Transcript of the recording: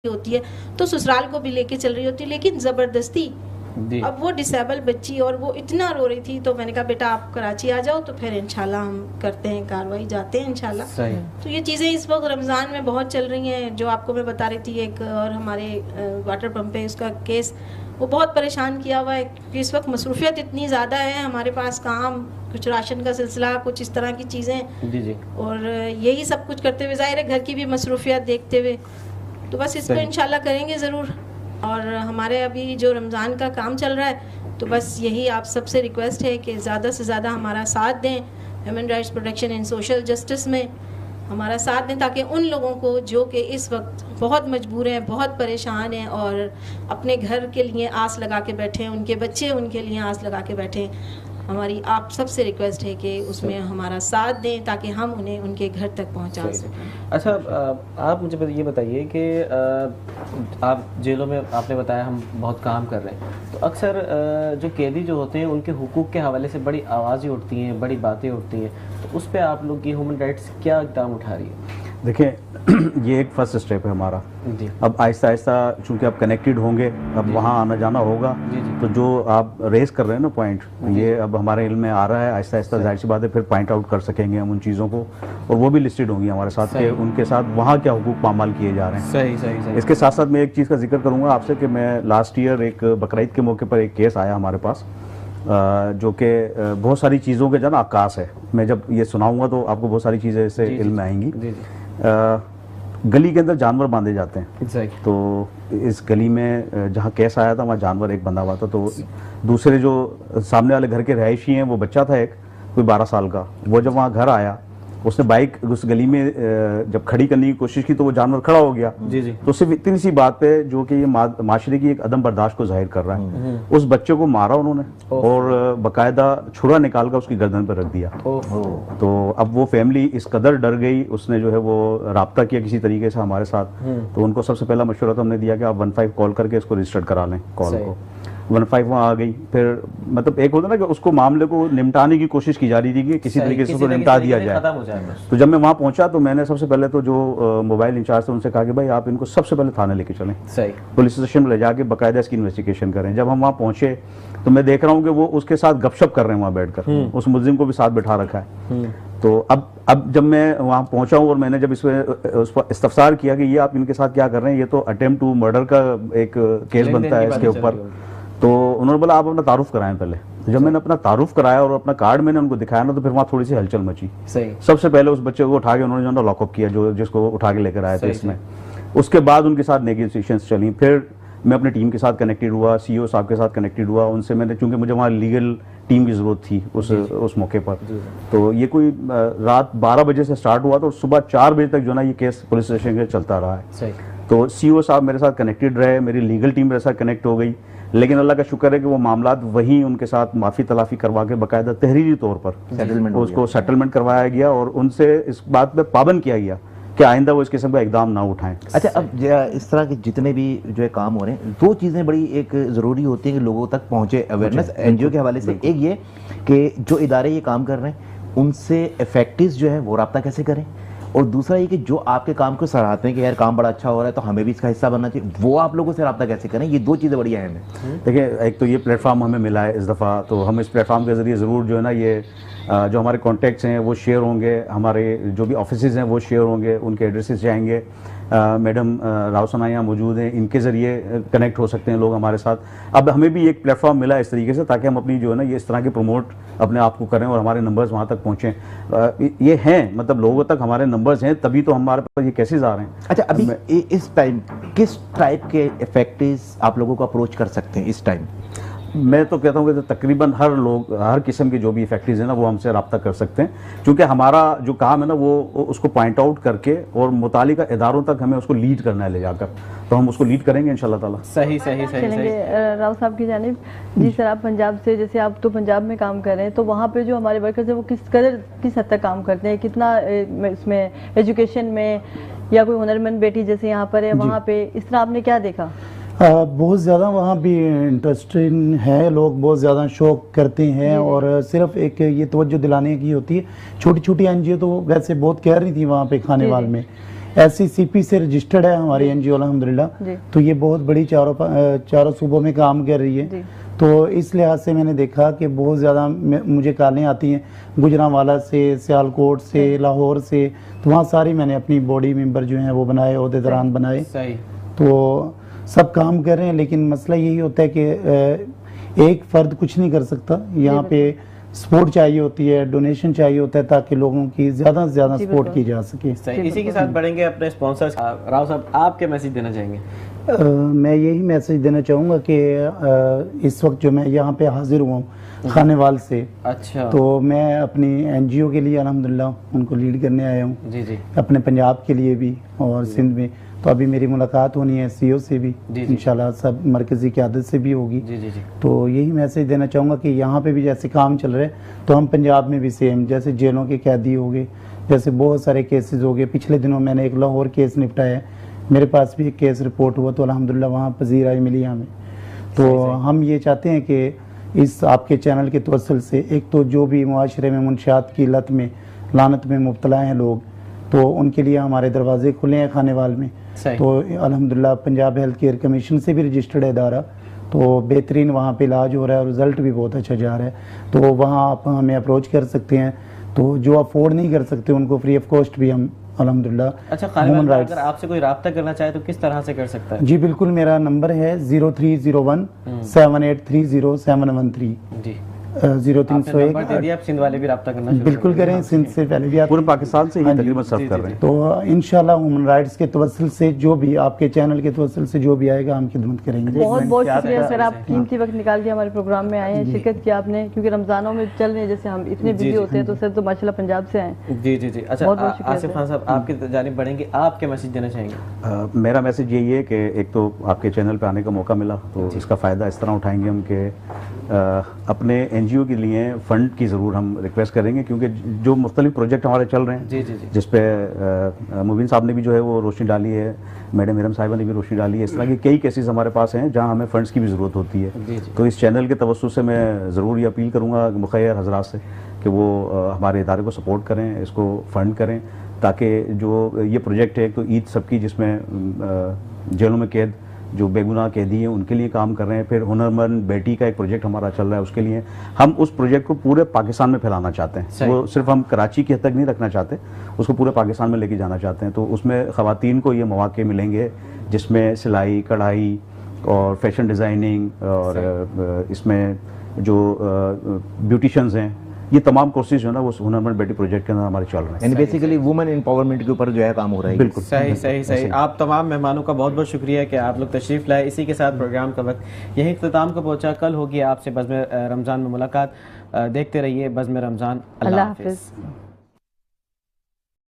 होती है तो ससुराल को भी लेके चल रही होती है, लेकिन ज़बरदस्ती। अब वो डिसेबल बच्ची और वो इतना रो रही थी, तो मैंने कहा बेटा आप कराची आ जाओ, तो फिर इंशाल्लाह हम करते हैं कार्रवाई, जाते हैं इंशाल्लाह। तो ये चीज़ें इस वक्त रमज़ान में बहुत चल रही हैं, जो आपको मैं बता रही थी। एक और हमारे वाटर पंप पे उसका केस, वो बहुत परेशान किया हुआ है कि इस वक्त मसरूफियत इतनी ज़्यादा है हमारे पास, काम, कुछ राशन का सिलसिला, कुछ इस तरह की चीज़ें जी, और यही सब कुछ करते हुए ज़ाहिर है घर की भी मसरूफियत देखते हुए, तो बस इसको इंशाल्लाह करेंगे ज़रूर। और हमारे अभी जो रमज़ान का काम चल रहा है, तो बस यही आप सबसे रिक्वेस्ट है कि ज़्यादा से ज़्यादा हमारा साथ दें, human rights protection and social justice में हमारा साथ दें, ताकि उन लोगों को जो कि इस वक्त बहुत मजबूर हैं, बहुत परेशान हैं और अपने घर के लिए आस लगा के बैठे हैं, उनके बच्चे उनके लिए आस लगा के बैठे हैं, हमारी आप सबसे रिक्वेस्ट है कि उसमें हमारा साथ दें ताकि हम उन्हें उनके घर तक पहुंचा सकें। अच्छा, आप मुझे ये बताइए कि आप जेलों में, आपने बताया हम बहुत काम कर रहे हैं, तो अक्सर जो कैदी जो होते हैं उनके हुकूक के हवाले से बड़ी आवाज़ें उठती हैं, बड़ी बातें उठती हैं, तो उस पर आप लोग की ह्यूमन राइट्स क्या इक़दाम उठा रही है? देखिए ये एक फर्स्ट स्टेप है हमारा। अब आहिस्ता आहिस्ता चूँकि आप कनेक्टेड होंगे, अब वहाँ आना जाना होगा, तो जो आप रेस कर रहे हैं ना पॉइंट, ये अब हमारे इल्म में आ रहा है, आहिस्ता आहिस्ता जाहिर सी बात है फिर पॉइंट आउट कर सकेंगे हम उन चीज़ों को, और वो भी लिस्टेड होंगी हमारे साथ कि उनके साथ वहाँ क्या हुकूक पामाल किए जा रहे हैं। सही। इसके साथ साथ मैं एक चीज़ का जिक्र करूँगा आपसे कि मैं लास्ट ईयर एक बकरीद के मौके पर एक केस आया हमारे पास, जो कि बहुत सारी चीज़ों के जो ना आकाश है। मैं जब ये सुनाऊँगा तो आपको बहुत सारी चीज़ें इससे इल्म में आएंगी। गली के अंदर जानवर बांधे जाते हैं, तो इस गली में जहाँ केस आया था वहाँ जानवर एक बंधा हुआ था, तो दूसरे जो सामने वाले घर के रहायशी हैं, वो बच्चा था एक कोई 12 साल का, वो जब वहाँ घर आया, उसने बाइक उस गली में जब खड़ी करने की कोशिश की तो वो जानवर खड़ा हो गया। जी। तो सिर्फ इतनी सी बात पे जो कि ये माशरे की एक अदम बर्दाश्त को जाहिर कर रहा है, उस बच्चे को मारा उन्होंने और बाकायदा छुरा निकाल कर उसकी गर्दन पर रख दिया। तो अब वो फैमिली इस कदर डर गई, उसने जो है वो राब्ता किया किसी तरीके से हमारे साथ। तो उनको सबसे पहला मशवरा तो हमने दिया कि आप 15 कॉल करके इसको रजिस्टर्ड करा लें कॉल को। 15 वहाँ आ गई, फिर मतलब एक होता ना कि उसको मामले को निपटाने की कोशिश की जा रही थी कि किसी तरीके से उसको निपटा दिया जाए। तो जब मैं वहाँ पहुँचा तो मैंने सबसे पहले तो जो मोबाइल इंचार्ज थे उनसे कहा कि भाई आप इनको सबसे पहले थाने लेके चलें, पुलिस स्टेशन में ले जाके बाकायदा इसकी इन्वेस्टिगेशन करें। जब हम वहाँ पहुँचे तो मैं देख रहा हूँ कि वो उसके साथ गपशप कर रहे हैं वहाँ बैठकर, उस मुलजिम को भी साथ बैठा रखा है। तो अब जब मैं वहाँ पहुँचा हूँ और मैंने जब इसमें उस पर इस्तफसार किया कि ये आप इनके साथ क्या कर रहे हैं, ये तो अटेम्प्ट टू मर्डर का एक केस बनता है इसके ऊपर, तो उन्होंने बोला आप अपना तारुफ कराएं पहले। जब मैंने अपना तारुफ कराया और अपना कार्ड मैंने उनको दिखाया ना, तो फिर वहाँ थोड़ी सी हलचल मची। सबसे पहले उस बच्चे को उठा के उन्होंने जो ना लॉकअप किया, जो जिसको उठा के लेकर आए थे इसमें। उसके बाद उनके साथ नेगोशिएशंस चली, फिर मैं अपनी टीम के साथ कनेक्टेड हुआ, सीईओ साहब के साथ कनेक्टेड हुआ, उनसे मैंने, चूंकि मुझे वहाँ लीगल टीम की ज़रूरत थी उस मौके पर। तो ये कोई रात 12 बजे से स्टार्ट हुआ, तो सुबह 4 बजे तक जो ना ये केस पुलिस स्टेशन के चलता रहा है। तो सीईओ साहब मेरे साथ कनेक्टेड रहे, मेरी लीगल टीम मेरे साथ कनेक्ट हो गई, लेकिन अल्लाह का शुक्र है कि वो मामलात वहीं उनके साथ माफ़ी तलाफ़ी करवा के बाकायदा तहरीरी तौर पर उसको सेटलमेंट करवाया गया और उनसे इस बात पे पाबंद किया गया कि आइंदा वो इस किस्म का इकदाम ना उठाएं। अच्छा, अब इस तरह के जितने भी जो है काम हो रहे हैं, 2 चीज़ें बड़ी एक ज़रूरी होती हैं कि लोगों तक पहुँचे अवेयरनेस एनजीओ के हवाले से। एक ये कि जो इदारे ये काम कर रहे हैं उनसे इफेक्टिव जो है वो रब्ता कैसे करें, और दूसरा ये कि जो आपके काम को सराहते हैं कि यार काम बड़ा अच्छा हो रहा है तो हमें भी इसका हिस्सा बनना चाहिए, वो आप लोगों से रब्ता कैसे करें। ये 2 चीज़ें बड़ी अहम है। देखिए, एक तो ये प्लेटफॉर्म हमें मिला है इस दफ़ा, तो हम इस प्लेटफॉर्म के ज़रिए ज़रूर जो है ना ये जो हमारे कॉन्टैक्ट्स हैं वो शेयर होंगे, हमारे जो भी ऑफिसेज हैं वो शेयर होंगे, उनके एड्रेसेस जाएंगे। मैडम राव सना यहाँ मौजूद हैं, इनके ज़रिए कनेक्ट हो सकते हैं लोग हमारे साथ। अब हमें भी एक प्लेटफॉर्म मिला इस तरीके से ताकि हम अपनी जो है ना ये इस तरह के प्रमोट अपने आप को करें और हमारे नंबर्स वहाँ तक पहुँचें। ये हैं, मतलब लोगों तक हमारे नंबर्स हैं, तभी तो हमारे पास ये केसेस आ रहे हैं। अच्छा, अभी इस टाइम किस टाइप के इफेक्टिव आप लोगों को अप्रोच कर सकते हैं इस टाइम? मैं तो कहता हूँ कि तकरीबन हर किस्म के जो भी इफेक्टिव्स हैं ना वो हमसे रब्ता कर सकते हैं, क्योंकि हमारा जो काम है ना वो उसको पॉइंट आउट करके और मुतालिका इदारों तक हमें उसको लीड करना है ले जाकर, तो हम उसको लीड करेंगे इंशाल्लाह ताला। सही। राव साहब की जानिब। जी सर, आप पंजाब से, जैसे आप तो पंजाब में काम कर रहे हैं, तो वहाँ पे जो हमारे वर्कर्स हैं वो किस हद तक काम करते हैं, कितना इसमें एजुकेशन में, या कोई हुनरमंद बेटी जैसे यहाँ पर है वहाँ पे, इस तरह आपने क्या देखा? बहुत ज़्यादा वहाँ भी इंटरेस्टिंग है, लोग बहुत ज़्यादा शौक करते हैं, और सिर्फ एक ये तवज्जो दिलाने की होती है। छोटी छोटी एनजीओ तो वैसे बहुत कह रही थी वहाँ पे खानेवाल में, SCCP से रजिस्टर्ड है हमारी NGO अल्हम्दुलिल्लाह। जी। तो ये बहुत बड़ी चारों सूबों में काम कर रही है। जी। तो इस लिहाज से मैंने देखा कि बहुत ज़्यादा मुझे कॉलें आती हैं गुजरांवाला से, सियालकोट से, लाहौर से। तो वहाँ सारी मैंने अपनी बॉडी मेंबर जो हैं वो बनाए, ओहदेदारान बनाए। सही। तो सब काम कर रहे हैं, लेकिन मसला यही होता है कि एक फ़र्द कुछ नहीं कर सकता। यहाँ पे सपोर्ट चाहिए होती है, डोनेशन चाहिए होता है, ताकि लोगों की ज़्यादा से ज़्यादा सपोर्ट की जा सके। सही। इसी के साथ बढ़ेंगे अपने स्पॉन्सर्स। राव साहब, आप क्या मैसेज देना चाहेंगे? मैं यही मैसेज देना चाहूँगा कि इस वक्त जो मैं यहाँ पे हाजिर हुआ हूँ खानेवाल से। अच्छा। तो मैं अपनी NGO के लिए अल्हम्दुलिल्लाह उनको लीड करने आया हूँ। जी जी। अपने पंजाब के लिए भी और सिंध में। तो अभी मेरी मुलाकात होनी है CO से भी, जी जी। इंशाल्लाह सब मरकज़ी क़यादत से भी होगी। जी जी जी। तो यही मैसेज देना चाहूँगा कि यहाँ पे भी जैसे काम चल रहे हैं तो हम पंजाब में भी सेम, जैसे जेलों के कैदी हो गए, जैसे बहुत सारे केसेस हो गए। पिछले दिनों मैंने एक लाहौर केस निपटाया है, मेरे पास भी एक केस रिपोर्ट हुआ, तो अल्हम्दुलिल्लाह वहाँ पजीराई मिली हमें। तो हम ये चाहते हैं कि इस आपके चैनल के तवस्सुल से एक तो जो भी मुआशरे में मुनशात की लत में, लानत में मुब्तला हैं लोग, तो उनके लिए हमारे दरवाजे खुले हैं खानेवाल में। तो अल्हम्दुलिल्लाह पंजाब हेल्थ केयर कमीशन से भी रजिस्टर्ड है इदारा, तो बेहतरीन वहाँ पे इलाज हो रहा है और रिज़ल्ट भी बहुत अच्छा जा रहा है। तो वहाँ आप हमें अप्रोच कर सकते हैं। तो जो अफोर्ड नहीं कर सकते उनको फ्री ऑफ कॉस्ट भी हम अल्हम्दुलिल्लाह। अच्छा, खानेवाल अगर आपसे कोई रब्ता करना चाहे तो किस तरह से कर सकता है? जी बिल्कुल, मेरा नंबर है 0301 7830713 जी। 0301। नंबर दे दिया, आप सिंध वाले भी रब्ता करना शुरू बिल्कुल करें, सिंध से पहले भी आप पूरे पाकिस्तान से ही तकरीबन सर्व कर रहे हैं। तो इंशाल्लाह ह्यूमन राइट्स के तवस्सुल से जो भी आपके चैनल के तवस्सुल से जो भी आएगा हम खिदमत करेंगे। बहुत बहुत शुक्रिया सर, आप कीमती वक्त निकाल के हमारे प्रोग्राम में आए हैं, शिरकत की आपने, क्योंकि रमजानों में चल रहे हैं, जैसे हम इतने बिजी होते हैं, तो सर तो माशाल्लाह पंजाब से आए। जी जी जी। अच्छा, आसिफ खान साहब, आपकी जानिब बढ़ेंगे, आप क्या मैसेज देना चाहेंगे? मेरा मैसेज यही है कि एक तो आपके चैनल पे आने का मौका मिला, तो इसका फ़ायदा इस तरह उठाएंगे हम कि अपने NGO के लिए फ़ंड की ज़रूर हम रिक्वेस्ट करेंगे, क्योंकि जो मुख्तलिफ प्रोजेक्ट हमारे चल रहे हैं, जी जी जी, जिस पे मुबीन साहब ने भी जो है वो रोशनी डाली है, मैडम हिरम साहिबा ने भी रोशनी डाली है। इस तरह के कई केसेस हमारे पास हैं जहां हमें फ़ंड्स की भी ज़रूरत होती है। जी जी। तो इस चैनल के तवज्जुह से मैं ज़रूर ये अपील करूँगा मुखैर हजरात से कि वो हमारे इदारे को सपोर्ट करें, इसको फ़ंड करें, ताकि जो ये प्रोजेक्ट है, एक तो ईद सबकी जिसमें जेलों में कैद जो बेगुनाह कैदी हैं उनके लिए काम कर रहे हैं, फिर हुनरमंद बेटी का एक प्रोजेक्ट हमारा चल रहा है, उसके लिए हम उस प्रोजेक्ट को पूरे पाकिस्तान में फैलाना चाहते हैं। वो सिर्फ हम कराची की हद तक नहीं रखना चाहते, उसको पूरे पाकिस्तान में लेके जाना चाहते हैं। तो उसमें ख़वातीन को ये मौके मिलेंगे जिसमें सिलाई, कढ़ाई और फैशन डिज़ाइनिंग और इसमें जो ब्यूटिशंस हैं, ये तमाम कोर्सेज जो है ना वो हुनरमंद बेटी प्रोजेक्ट के अंदर हमारे चल रहे हैं। यानी बेसिकली वुमेन एम्पावरमेंट के ऊपर जो है काम हो रहा है। बिल्कुल सही सही सही। आप तमाम मेहमानों का बहुत बहुत शुक्रिया कि आप लोग तशरीफ़ लाए। इसी के साथ प्रोग्राम का वक्त यही इख्तिताम को पहुंचा। कल होगी आपसे बज़्म रमज़ान में मुलाकात। देखते रहिए बज़्म रमज़ान। अल्लाह हाफ़िज़।